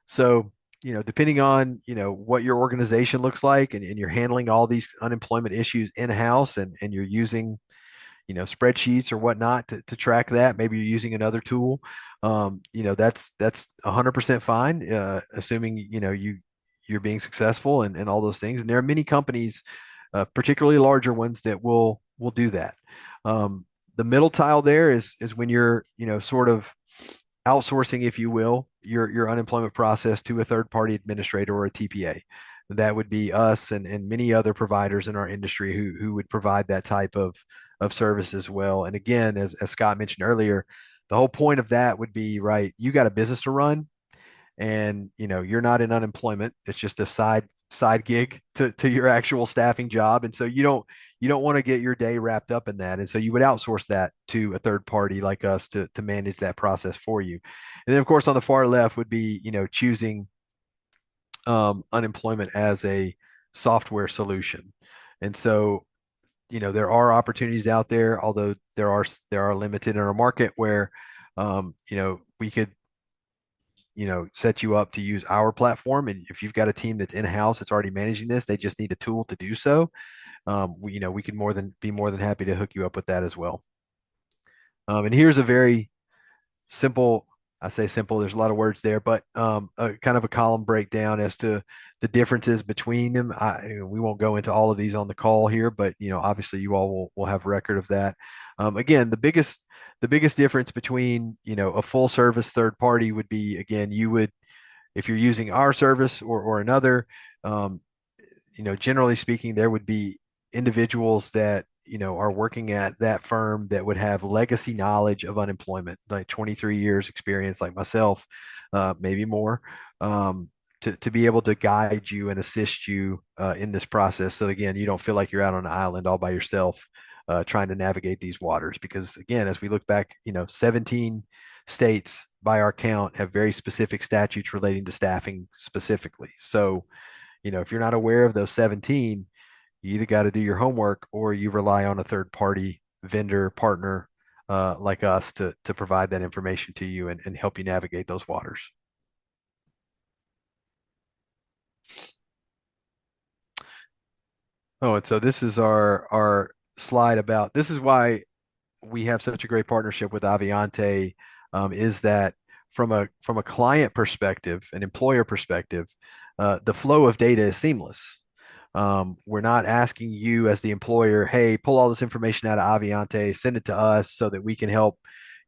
So, depending on, what your organization looks like, and you're handling all these unemployment issues in-house, and you're using, spreadsheets or whatnot to track that. Maybe you're using another tool. That's 100% fine, assuming, you're being successful and all those things. And there are many companies, particularly larger ones, that will do that. The middle tile there is when you're, sort of outsourcing, if you will, your unemployment process to a third party administrator or a TPA. That would be us and many other providers in our industry who would provide that type of service as well. And again, as Scott mentioned earlier, the whole point of that would be, right, you got a business to run, and you're not in unemployment. It's just a side gig to your actual staffing job. And so you don't want to get your day wrapped up in that. And so you would outsource that to a third party like us to manage that process for you. And then of course on the far left would be, choosing unemployment as a software solution. And so, there are opportunities out there, although there are limited in our market where, we could, set you up to use our platform. And if you've got a team that's in-house that's already managing this, they just need a tool to do so. We could be more than happy to hook you up with that as well. And here's a very simple, I say simple, there's a lot of words there, but a kind of a column breakdown as to the differences between them. We won't go into all of these on the call here, but obviously you all will have record of that. Again, the biggest difference between a full service third party would be, again, if you're using our service or another, um, generally speaking, there would be individuals that are working at that firm that would have legacy knowledge of unemployment, like 23 years experience, like myself, maybe more, to be able to guide you and assist you in this process. So again, you don't feel like you're out on an island all by yourself, trying to navigate these waters. Because again, as we look back, 17 states by our count have very specific statutes relating to staffing specifically. So if you're not aware of those 17, you either got to do your homework or you rely on a third party vendor partner, like us, to provide that information to you and help you navigate those waters. Oh, and so this is our slide about, this is why we have such a great partnership with Avionte, is that from a client perspective, an employer perspective, the flow of data is seamless. We're not asking you as the employer, hey, pull all this information out of Avionte, send it to us so that we can help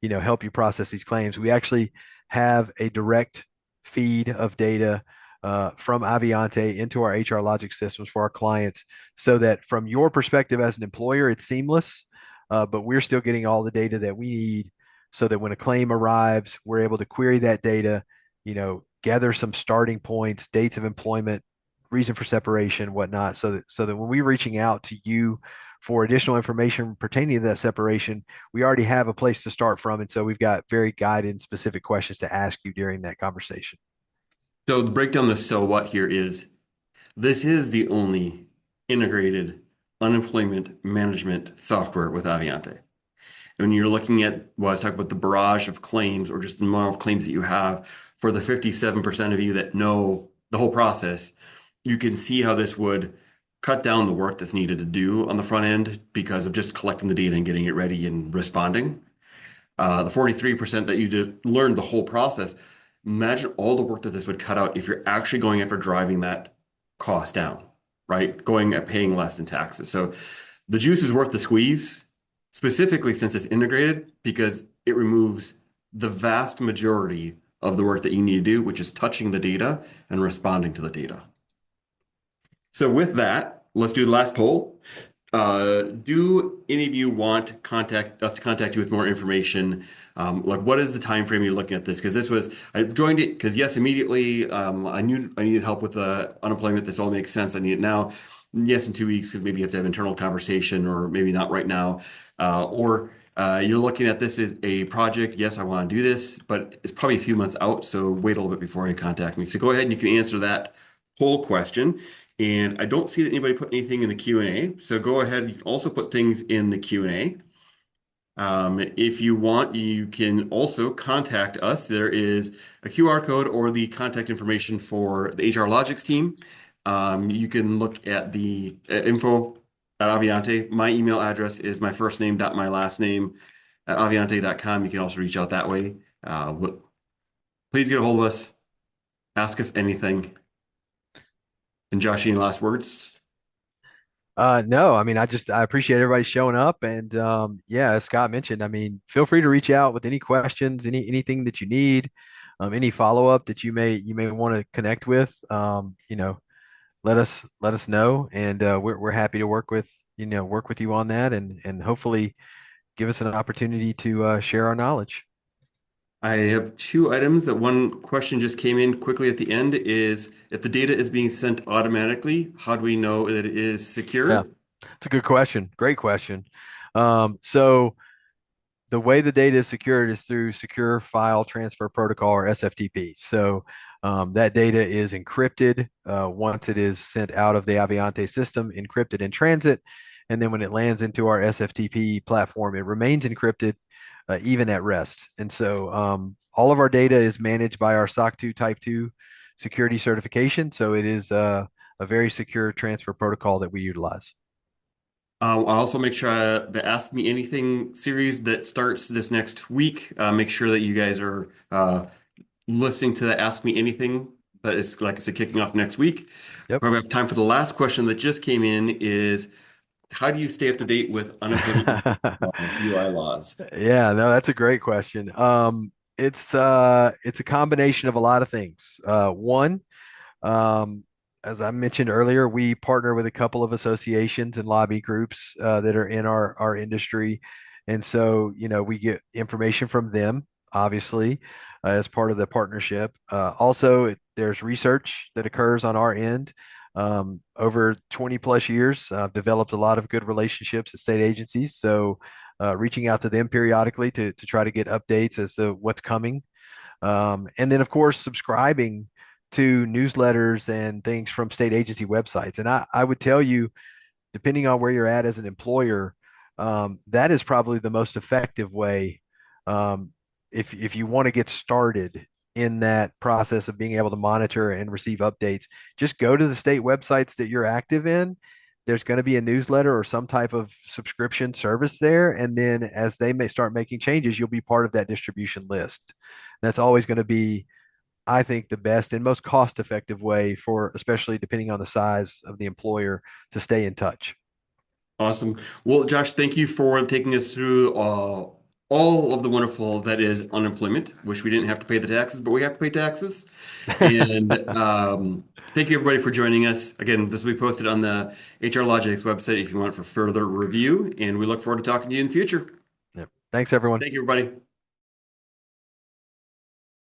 you process these claims. We actually have a direct feed of data from Avionte into our HRlogics systems for our clients, so that from your perspective as an employer, it's seamless, but we're still getting all the data that we need, so that when a claim arrives, we're able to query that data, gather some starting points, dates of employment, reason for separation, whatnot, so that when we're reaching out to you for additional information pertaining to that separation, we already have a place to start from, and so we've got very guided and specific questions to ask you during that conversation. So the breakdown the so what here is this is the only integrated unemployment management software with Avionte. When you're looking at, well, I was talking about the barrage of claims or just the amount of claims that you have for the 57% of you that know the whole process, you can see how this would cut down the work that's needed to do on the front end because of just collecting the data and getting it ready and responding. The 43% that you just learned the whole process, imagine all the work that this would cut out if you're actually going after driving that cost down, right? Going at paying less in taxes. So the juice is worth the squeeze, specifically since it's integrated, because it removes the vast majority of the work that you need to do, which is touching the data and responding to the data. So with that, let's do the last poll. Do any of you want us to contact you with more information? Like what is the time frame you're looking at this? Because I joined it because yes, immediately I knew I needed help with the unemployment. This all makes sense. I need it now. Yes, in 2 weeks because maybe you have to have internal conversation, or maybe not right now. Or you're looking at this as a project. Yes, I want to do this, but it's probably a few months out. So wait a little bit before you contact me. So go ahead and you can answer that whole question. And I don't see that anybody put anything in the Q&A. So go ahead. You can also put things in the Q&A. If you want, you can also contact us. There is a QR code or the contact information for the HRlogics team. You can look at the info at Avionte. My email address is my first name dot my last name at avionte.com. You can also reach out that way. Please get a hold of us. Ask us anything. And Josh, any last words? No, I mean, I appreciate everybody showing up, and yeah, as Scott mentioned, I mean, feel free to reach out with any questions, anything that you need, any follow up that you may want to connect with. Let us know, and we're happy to work with you on that, and hopefully give us an opportunity to share our knowledge. I have two items. That one question just came in quickly at the end is if the data is being sent automatically, how do we know that it is Yeah, secured? it's a good question. Great question. So the way the data is secured is through Secure File Transfer Protocol, or SFTP. So that data is encrypted once it is sent out of the Avionte system, encrypted in transit. And then when it lands into our SFTP platform, it remains encrypted even at rest. And so all of our data is managed by our SOC 2 Type 2 security certification. So it is a very secure transfer protocol that we utilize. I'll also make sure the Ask Me Anything series that starts this next week. Make sure that you guys are listening to the Ask Me Anything that is, like I said, kicking off next week. Yep. We have time for the last question that just came in is how do you stay up to date with unemployment laws, UI laws? Yeah, no, that's a great question. It's a combination of a lot of things. One, um, as I mentioned earlier, we partner with a couple of associations and lobby groups that are in our industry, and so we get information from them, obviously, as part of the partnership. Also, there's research that occurs on our end. Over 20 plus years, I've developed a lot of good relationships at state agencies, so reaching out to them periodically to try to get updates as to what's coming. And then, of course, subscribing to newsletters and things from state agency websites. And I would tell you, depending on where you're at as an employer, that is probably the most effective way um, if you want to get started in that process of being able to monitor and receive updates. Just go to the state websites that you're active in. There's going to be a newsletter or some type of subscription service there. And then as they may start making changes, you'll be part of that distribution list. That's always going to be, I think, the best and most cost-effective way for, especially depending on the size of the employer, to stay in touch. Awesome. Well, Josh, thank you for taking us through all of the wonderful that is unemployment. Wish we didn't have to pay the taxes, but we have to pay taxes. And thank you everybody for joining us. Again, this will be posted on the HRlogics website if you want for further review. And we look forward to talking to you in the future. Yep. Thanks, everyone. Thank you, everybody.